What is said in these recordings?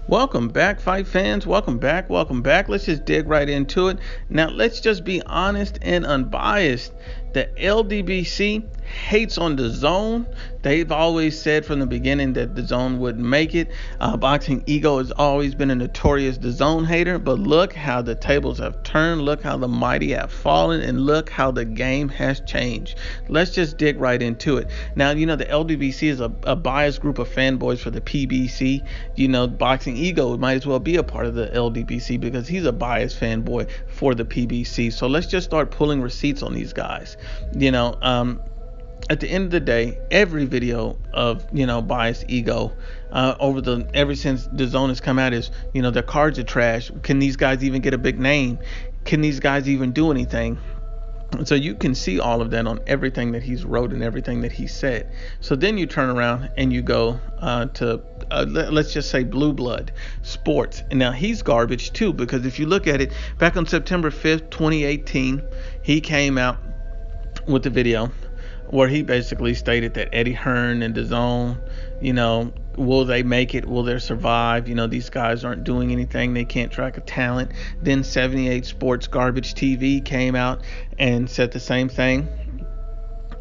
Welcome back, fight fans. Welcome back. Welcome back. Let's just dig right into it. Now, let's just be honest and unbiased. The LDBC hates on DAZN. They've always said from the beginning that DAZN wouldn't make it. Boxing Ego has always been a notorious DAZN hater, but look how the tables have turned. Look how the mighty have fallen, and look how the game has changed. Let's just dig right into it. Now, the LDBC is a biased group of fanboys for the PBC. Boxing Ego might as well be a part of the LDBC because he's a biased fanboy for the PBC. So let's just start pulling receipts on these guys. At the end of the day, every video of biased Ego ever since DAZN has come out is their cards are trash. Can these guys even get a big name? Can these guys even do anything? So you can see all of that on everything that he's wrote and everything that he said. So then you turn around and you go to let's just say Blue Blood Sports. And now he's garbage too, because if you look at it, back on September 5th, 2018, he came out with a video where he basically stated that Eddie Hearn and DAZN, will they make it? Will they survive? These guys aren't doing anything. They can't track a talent. Then 78 Sports Garbage TV came out and said the same thing.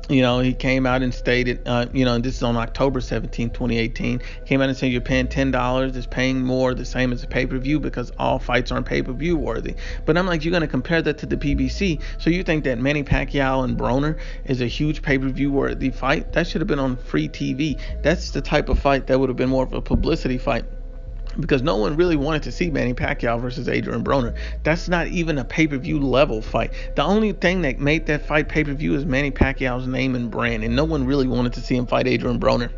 He came out and stated, and this is on October 17, 2018, came out and said you're paying $10, is paying more, the same as a pay-per-view, because all fights aren't pay-per-view worthy. But I'm like, you're going to compare that to the PBC, so you think that Manny Pacquiao and Broner is a huge pay-per-view worthy fight? That should have been on free TV. That's the type of fight that would have been more of a publicity fight, because no one really wanted to see Manny Pacquiao versus Adrian Broner. That's not even a pay-per-view level fight. The only thing that made that fight pay-per-view is Manny Pacquiao's name and brand, and no one really wanted to see him fight Adrian Broner,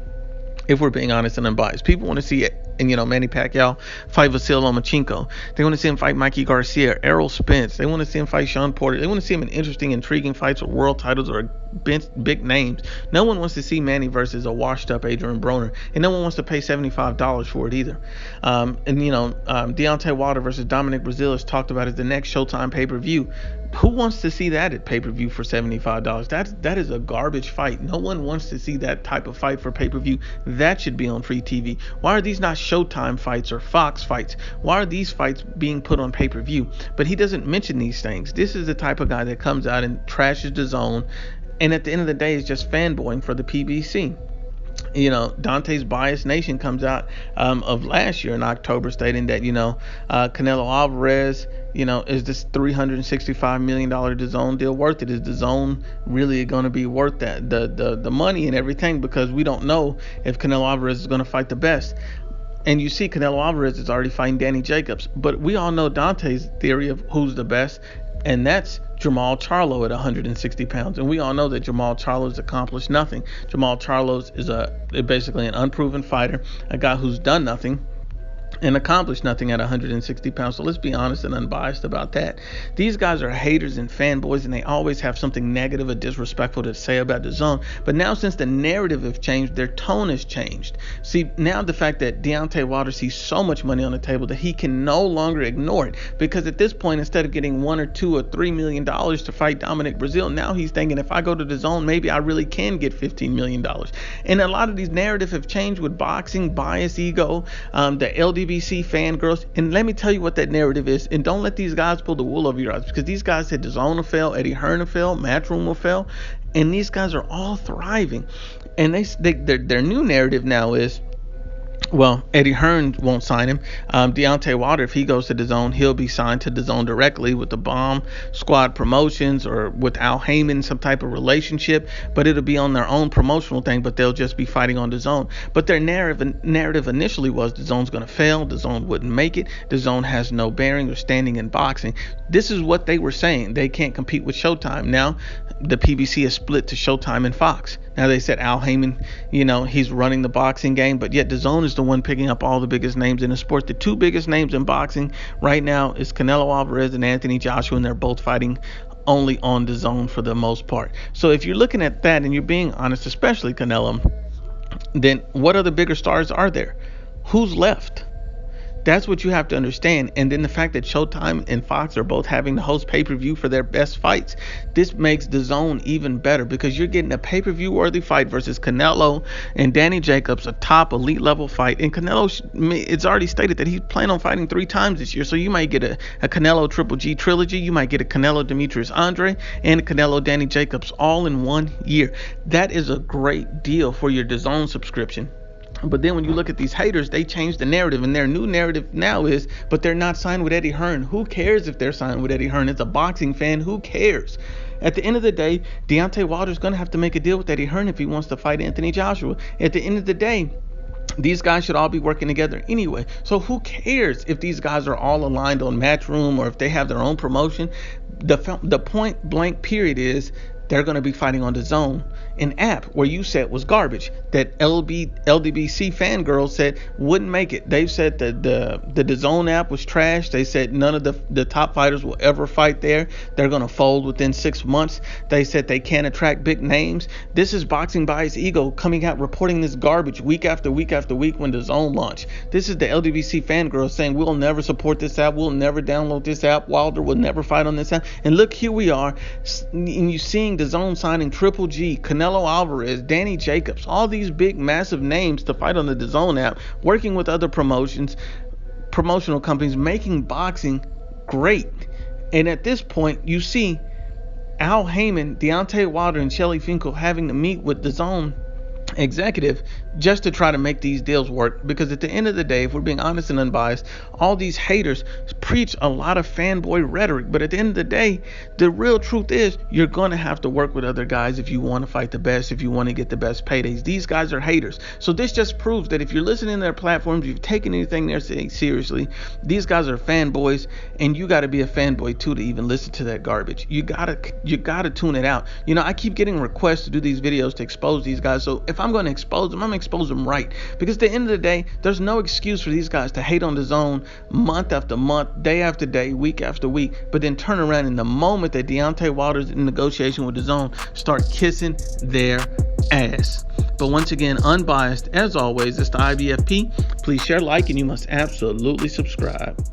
if we're being honest and unbiased. People want to see it. And Manny Pacquiao fight Vasyl Lomachenko. They want to see him fight Mikey Garcia, Errol Spence. They want to see him fight Sean Porter. They want to see him in interesting, intriguing fights with world titles or big names. No one wants to see Manny versus a washed-up Adrian Broner, and no one wants to pay $75 for it either. Deontay Wilder versus Dominic Breazeale is talked about as the next Showtime pay-per-view. Who wants to see that at pay-per-view for $75? That is a garbage fight. No one wants to see that type of fight for pay-per-view. That should be on free TV. Why are these not Showtime fights or Fox fights? Why are these fights being put on pay-per-view? But he doesn't mention these things. This is the type of guy that comes out and trashes DAZN, and at the end of the day is just fanboying for the PBC. Dante's Bias Nation comes out of last year in October stating that Canelo Alvarez is this $365 million DAZN deal worth it? Is DAZN really going to be worth that the money and everything? Because we don't know if Canelo Alvarez is going to fight the best. And you see Canelo Alvarez is already fighting Danny Jacobs, but we all know Dante's theory of who's the best, and that's Jamal Charlo at 160 pounds. And we all know that Jamal Charlo's accomplished nothing. Jamal Charlo's is basically an unproven fighter, a guy who's done nothing and accomplished nothing at 160 pounds. So let's be honest and unbiased about that. These guys are haters and fanboys, and they always have something negative or disrespectful to say about DAZN. But now, since the narrative has changed, their tone has changed. See, now the fact that Deontay Wilder sees so much money on the table that he can no longer ignore it, because at this point, instead of getting $1 or $2 or $3 million to fight Dominic Breazeale, now he's thinking, if I go to DAZN, maybe I really can get $15 million. And a lot of these narratives have changed with boxing, bias, ego, the LDBC fangirls. And let me tell you what that narrative is, and don't let these guys pull the wool over your eyes, because these guys said DAZN will fail, Eddie Hearn will fail, Matchroom will fail, and these guys are all thriving. And their new narrative now is, well, Eddie Hearn won't sign him. Deontay Wilder, if he goes to DAZN, he'll be signed to DAZN directly with the Bomb Squad Promotions or with Al Heyman, some type of relationship. But it'll be on their own promotional thing, but they'll just be fighting on DAZN. But their narrative initially was DAZN's going to fail, DAZN wouldn't make it, DAZN has no bearing or standing in boxing. This is what they were saying. They can't compete with Showtime. Now, the PBC is split to Showtime and Fox. Now, they said Al Heyman, he's running the boxing game, but yet DAZN is the one picking up all the biggest names in the sport. The two biggest names in boxing right now is Canelo Alvarez and Anthony Joshua, and they're both fighting only on DAZN for the most part. So if you're looking at that and you're being honest, especially Canelo, then what other bigger stars are there? Who's left? That's what you have to understand. And then the fact that Showtime and Fox are both having to host pay-per-view for their best fights, this makes DAZN even better, because you're getting a pay-per-view worthy fight versus Canelo and Danny Jacobs, a top elite level fight. And Canelo, it's already stated that he's planning on fighting 3 times this year. So you might get a Canelo Triple G trilogy, you might get a Canelo Demetrius Andre, and a Canelo Danny Jacobs all in 1 year. That is a great deal for your DAZN subscription. But then when you look at these haters, they change the narrative, and their new narrative now is, but they're not signed with Eddie Hearn. Who cares if they're signed with Eddie Hearn? As a boxing fan, who cares? At the end of the day, Deontay Wilder's going to have to make a deal with Eddie Hearn if he wants to fight Anthony Joshua. At the end of the day, these guys should all be working together anyway. So who cares if these guys are all aligned on Matchroom or if they have their own promotion? The point blank period is, they're going to be fighting on DAZN, an app where you said was garbage, that LDBC fangirls said wouldn't make it. They've said that the DAZN app was trash. They said none of the top fighters will ever fight there. They're going to fold within 6 months. They said they can't attract big names. This is Boxing Bias Ego coming out reporting this garbage week after week after week when DAZN launched. This is the LDBC fangirls saying we'll never support this app. We'll never download this app. Wilder will never fight on this app. And look, here we are, and you seeing DAZN signing Triple G, Canelo Alvarez, Danny Jacobs, all these big massive names to fight on the DAZN app, working with other promotional companies, making boxing great. And at this point, you see Al Heyman, Deontay Wilder, and Shelly Finkel having to meet with DAZN executive just to try to make these deals work. Because at the end of the day, if we're being honest and unbiased, all these haters preach a lot of fanboy rhetoric, but at the end of the day, the real truth is you're going to have to work with other guys if you want to fight the best, if you want to get the best paydays. These guys are haters. So this just proves that if you're listening to their platforms, you've taken anything they're saying seriously, these guys are fanboys, and you got to be a fanboy too to even listen to that garbage. You gotta tune it out. You know, I keep getting requests to do these videos to expose these guys. So if I'm going to expose them, I'm going to expose them right. Because at the end of the day, there's no excuse for these guys to hate on DAZN month after month, day after day, week after week, but then turn around in the moment that Deontay Wilder's in negotiation with DAZN, start kissing their ass. But once again, unbiased, as always, it's the IBFP. Please share, like, and you must absolutely subscribe.